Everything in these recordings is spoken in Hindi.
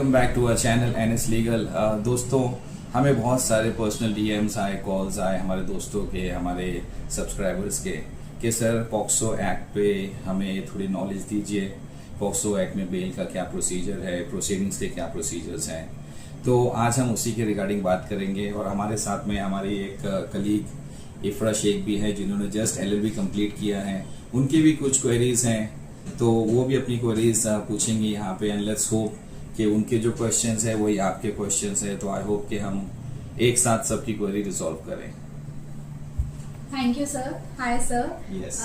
Welcome back to our channel NS Legal. दोस्तों, हमें बहुत सारे पर्सनल डीएम्स आए, कॉल्स आए हमारे दोस्तों के, हमारे सब्सक्राइबर्स के कि सर पॉक्सो एक्ट पे हमें थोड़ी नॉलेज दीजिए। पॉक्सो एक्ट में बेल का क्या प्रोसीजर है, प्रोसीडिंग्स के क्या प्रोसीजर्स हैं। तो आज हम उसी के रिगार्डिंग बात करेंगे और हमारे साथ में हमारी एक कलीग इफ्रा शेख भी है जिन्होंने जस्ट एलएलबी कंप्लीट किया है। उनकी भी कुछ क्वेरीज हैं तो वो भी अपनी क्वेरीज पूछेंगी यहाँ पे, एंड लेट्स होप कि उनके जो क्वेश्चंस है वही आपके क्वेश्चंस है। तो आई होप कि हम एक साथ सबकी क्वेरी रिजॉल्व करें। Thank you sir. Hi sir. Yes.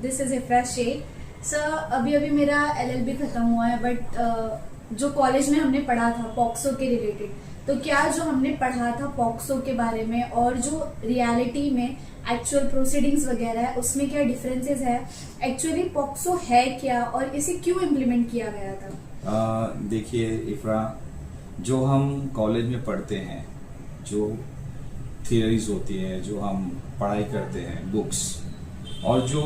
This is Ifra Shaikh. Sir अभी मेरा एलएलबी खत्म हुआ है, बट जो कॉलेज में हमने पढ़ा था पॉक्सो के रिलेटेड, तो क्या जो हमने पढ़ा था पॉक्सो के बारे में और जो रियलिटी में एक्चुअल प्रोसीडिंग्स वगैरह है उसमें क्या डिफरेंसेस है? एक्चुअली पॉक्सो है क्या और इसे क्यों इम्प्लीमेंट किया गया था? देखिए इफ्रा, जो हम कॉलेज में पढ़ते हैं, जो थियरीज होती है, जो हम पढ़ाई करते हैं बुक्स, और जो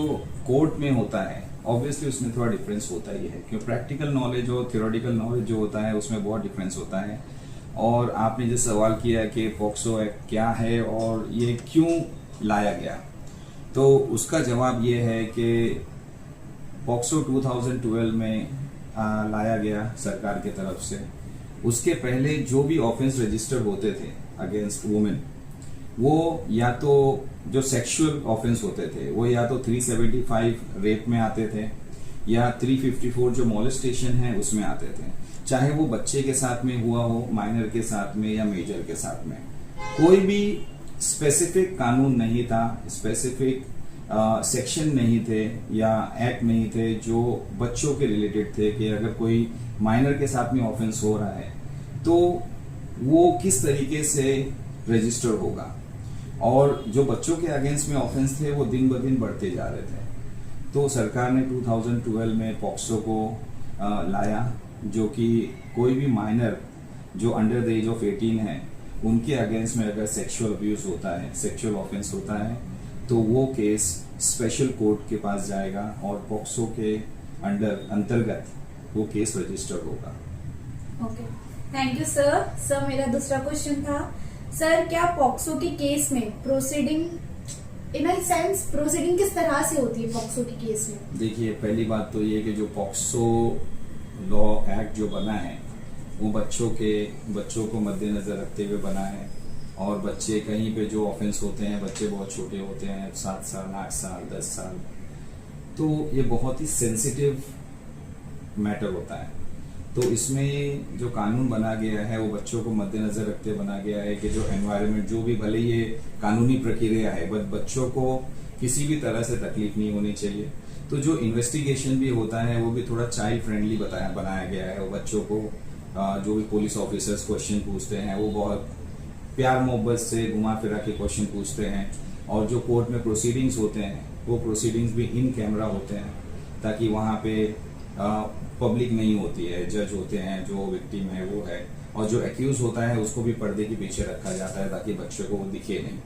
कोर्ट में होता है, ऑब्वियसली उसमें थोड़ा डिफरेंस होता ही है। क्यों प्रैक्टिकल नॉलेज और थियोरेटिकल नॉलेज जो होता है उसमें बहुत डिफरेंस होता है। और आपने जो सवाल किया कि पॉक्सो एक्ट क्या है और ये क्यों लाया गया, तो उसका जवाब ये है कि पॉक्सो 2012 में लाया गया सरकार की तरफ से। उसके पहले जो भी ऑफेंस रजिस्टर होते थे अगेंस्ट वुमेन, वो या तो जो सेक्सुअल ऑफेंस होते थे वो या तो 375 रेप में आते थे या 354 जो मॉलेस्टेशन है उसमें आते थे, चाहे वो बच्चे के साथ में हुआ हो, माइनर के साथ में या मेजर के साथ में। कोई भी स्पेसिफिक कानून नहीं था, स्पेसिफिक सेक्शन नहीं थे या एक्ट नहीं थे जो बच्चों के रिलेटेड थे कि अगर कोई माइनर के साथ में ऑफेंस हो रहा है तो वो किस तरीके से रजिस्टर होगा। और जो बच्चों के अगेंस्ट में ऑफेंस थे वो दिन ब दिन बढ़ते जा रहे थे। तो सरकार ने 2012 में पॉक्सो को लाया, जो कि कोई भी माइनर जो अंडर द एज ऑफ 18 है उनके अगेंस्ट में अगर सेक्सुअल अब्यूज होता है, सेक्सुअल ऑफेंस होता है, तो वो केस स्पेशल कोर्ट के पास जाएगा और पॉक्सो के अंतर्गत वो केस रजिस्टर होगा। Okay, thank you sir. Sir मेरा दूसरा क्वेश्चन था, सर क्या पॉक्सो के केस में प्रोसीडिंग इन सेंस प्रोसीडिंग किस तरह से होती है पॉक्सो के केस में? देखिए, पहली बात तो ये कि जो पॉक्सो लॉ एक्ट जो बना है वो बच्चों को मद्देनजर रखते हुए बना है। और बच्चे कहीं पे जो ऑफेंस होते हैं, बच्चे बहुत छोटे होते हैं, 7 साल, 8 साल, 10 साल, तो ये बहुत ही सेंसिटिव मैटर होता है। तो इसमें जो कानून बना गया है वो बच्चों को मद्देनजर रखते बना गया है कि जो एनवायरनमेंट, जो भी भले ये कानूनी प्रक्रिया है, बट बच्चों को किसी भी तरह से तकलीफ नहीं होनी चाहिए। तो जो इन्वेस्टिगेशन भी होता है वो भी थोड़ा चाइल्ड फ्रेंडली बनाया गया है। वो बच्चों को जो भी पुलिस ऑफिसर्स क्वेश्चन पूछते हैं वो बहुत प्यार मोहब्बत से घुमा फिरा के क्वेश्चन पूछते हैं। और जो कोर्ट में प्रोसीडिंग्स होते हैं वो प्रोसीडिंग्स भी इन कैमरा होते हैं ताकि वहाँ पे पब्लिक नहीं होती है, जज होते हैं, जो विक्टिम है वो है, और जो एक्यूज होता है उसको भी पर्दे के पीछे रखा जाता है ताकि बच्चे को वो दिखे नहीं।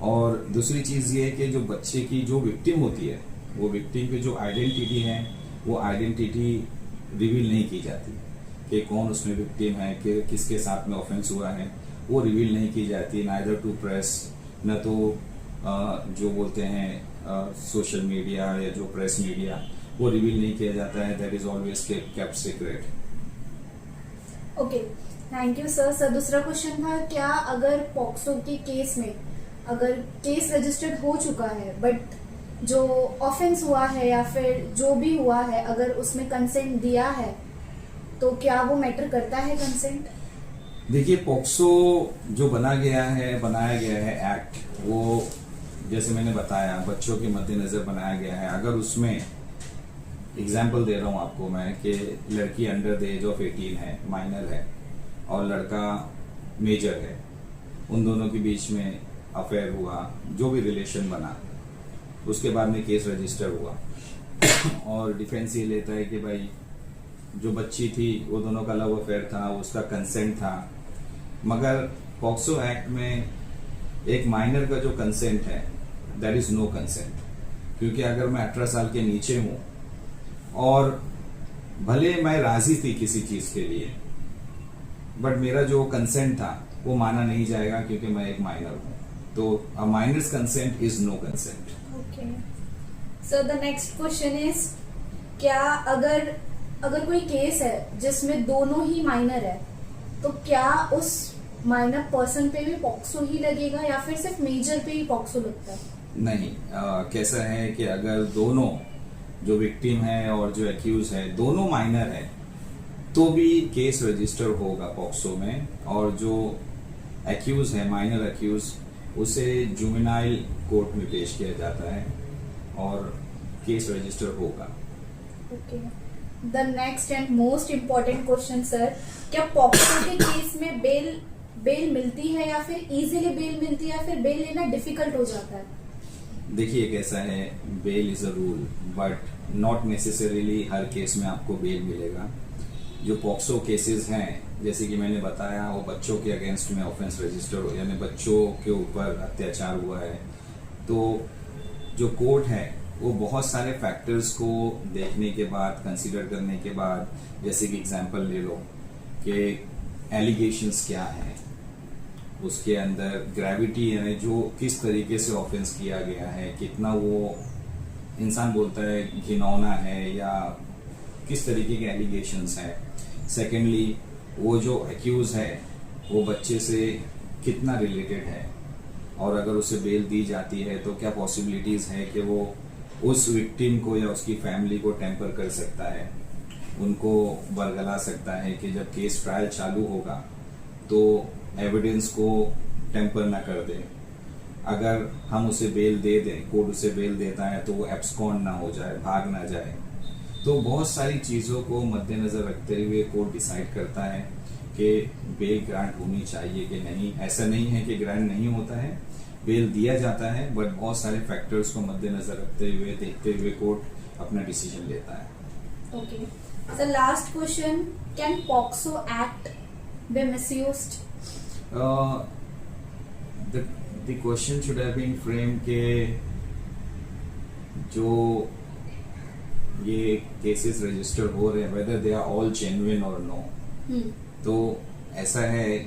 और दूसरी चीज़ ये है कि जो बच्चे की जो विक्टिम होती है, वो विक्टिम की जो आइडेंटिटी है वो आइडेंटिटी रिवील नहीं की जाती कि कौन उसमें विक्टिम है, कि किसके साथ में ऑफेंस हुआ है, वो रिवील नहीं की जाती, नाइदर टू प्रेस, न तो जो बोलते हैं सोशल मीडिया या जो प्रेस मीडिया, वो रिवील नहीं किया जाता है। That is always kept secret. Okay, thank you sir. Sir दूसरा क्वेश्चन था, क्या अगर पॉक्सो के केस में अगर केस रजिस्टर्ड हो चुका है बट जो ऑफेंस हुआ है या फिर जो भी हुआ है अगर उसमें कंसेंट दिया है तो क्या वो मैटर करता है कंसेंट? देखिए, पॉक्सो जो बनाया गया है एक्ट, वो जैसे मैंने बताया बच्चों के मद्देनजर बनाया गया है। अगर उसमें एग्जाम्पल दे रहा हूँ आपको मैं कि लड़की अंडर द एज ऑफ 18 है, माइनर है, और लड़का मेजर है, उन दोनों के बीच में अफेयर हुआ, जो भी रिलेशन बना, उसके बाद में केस रजिस्टर हुआ और डिफेंस ये लेता है कि भाई जो बच्ची थी वो दोनों का लव अफेयर था, उसका कंसेंट था। मगर पॉक्सो एक्ट में एक माइनर का जो कंसेंट है दैट इज नो कंसेंट, क्योंकि अगर मैं 18 साल के नीचे हूं और भले मैं राजी थी किसी चीज के लिए, बट मेरा जो कंसेंट था वो माना नहीं जाएगा क्योंकि मैं एक माइनर हूँ, तो a minors consent is no consent. Okay, so the next question is, क्या अगर कोई केस है जिसमें दोनों ही माइनर है, तो क्या उस माइनर पर्सन पे भी पॉक्सो ही लगेगा या फिर सिर्फ मेजर पे ही पॉक्सो लगता है? नहीं, कैसा है कि अगर दोनों जो विक्टिम है और जो एक्यूज है दोनों माइनर है तो भी केस रजिस्टर होगा पॉक्सो में, और जो एक्यूज है माइनर एक्यूज उसे जुवेनाइल कोर्ट में पेश किया जाता है और केस रजिस्टर होगा। Okay, the next and most important question sir, क्या पॉक्सो के केस में बेल मिलती है या फिर इजीली बेल मिलती है या फिर बेल लेना डिफिकल्ट हो जाता है? देखिए कैसा है, bail is a rule but not necessarily हर केस में आपको बेल मिलेगा। जो पॉक्सो केसेस हैं जैसे कि मैंने बताया वो बच्चों के अगेंस्ट में ऑफेंस रजिस्टर हो, यानी बच्चों के ऊपर अत्याचार हुआ है, तो जो कोर्ट है वो बहुत सारे फैक्टर्स को देखने के बाद, कंसीडर करने के बाद, जैसे कि एग्जांपल ले लो कि एलिगेशंस क्या हैं, उसके अंदर ग्रेविटी यानी जो किस तरीके से ऑफेंस किया गया है, कितना वो इंसान बोलता है घिनौना है या किस तरीके के एलिगेशंस हैं। सेकेंडली वो जो एक्यूज है वो बच्चे से कितना रिलेटेड है, और अगर उसे बेल दी जाती है तो क्या पॉसिबिलिटीज है कि वो उस विक्टिम को या उसकी फैमिली को टेम्पर कर सकता है, उनको बरगला सकता है कि जब केस ट्रायल चालू होगा तो एविडेंस को टेम्पर ना कर दे। अगर हम उसे बेल दे दें, कोर्ट उसे बेल देता है तो वो एब्सकॉन्ड ना हो जाए, भाग ना जाए। तो बहुत सारी चीज़ों को मद्देनजर रखते हुए कोर्ट डिसाइड करता है कि बेल ग्रांट होनी चाहिए कि नहीं। ऐसा नहीं है कि ग्रांट नहीं होता है, बेल दिया जाता है, बट बहुत सारे फैक्टर्स को मद्देनजर रखते हुए, देखते हुए कोर्ट अपना डिसीजन लेता है। Okay, so last question, can POCSO act B misused? The question should have been framed के जो ये केसेस रजिस्टर हो रहे हैं whether they are all genuine or no, तो ऐसा है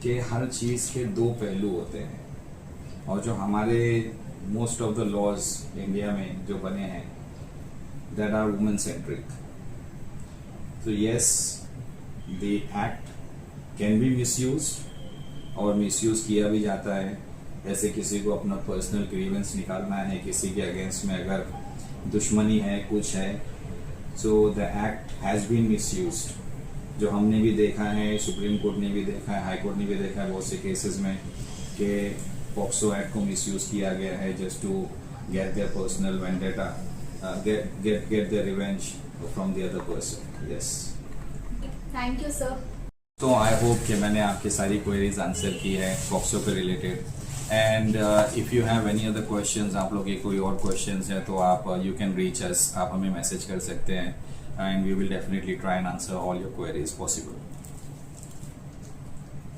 कि हर चीज के दो पहलू होते हैं, और जो हमारे most of the laws India में जो बने हैं that are women centric, so yes the act can be misused और मिसयूज किया भी जाता है। जैसे किसी को अपना पर्सनल ग्रीवेंस निकालना है, किसी के अगेंस्ट में अगर दुश्मनी है, कुछ है, so the act has been misused. जो हमने भी देखा है, सुप्रीम कोर्ट ने भी देखा है, हाई कोर्ट ने भी देखा है बहुत से केसेस में कि पॉक्सो एक्ट को मिसयूज किया गया है just to get their personal vendetta, get their revenge from the other person. Yes, thank you sir. तो आई होप कि मैंने आपकी सारी क्वेरीज आंसर की है पॉक्सो के related, and if you have any other questions, आप लोग के कोई और क्वेश्चंस है तो आप यू कैन रीच अस, आप हमें मैसेज कर सकते हैं, and we will definitely try and answer all your queries possible.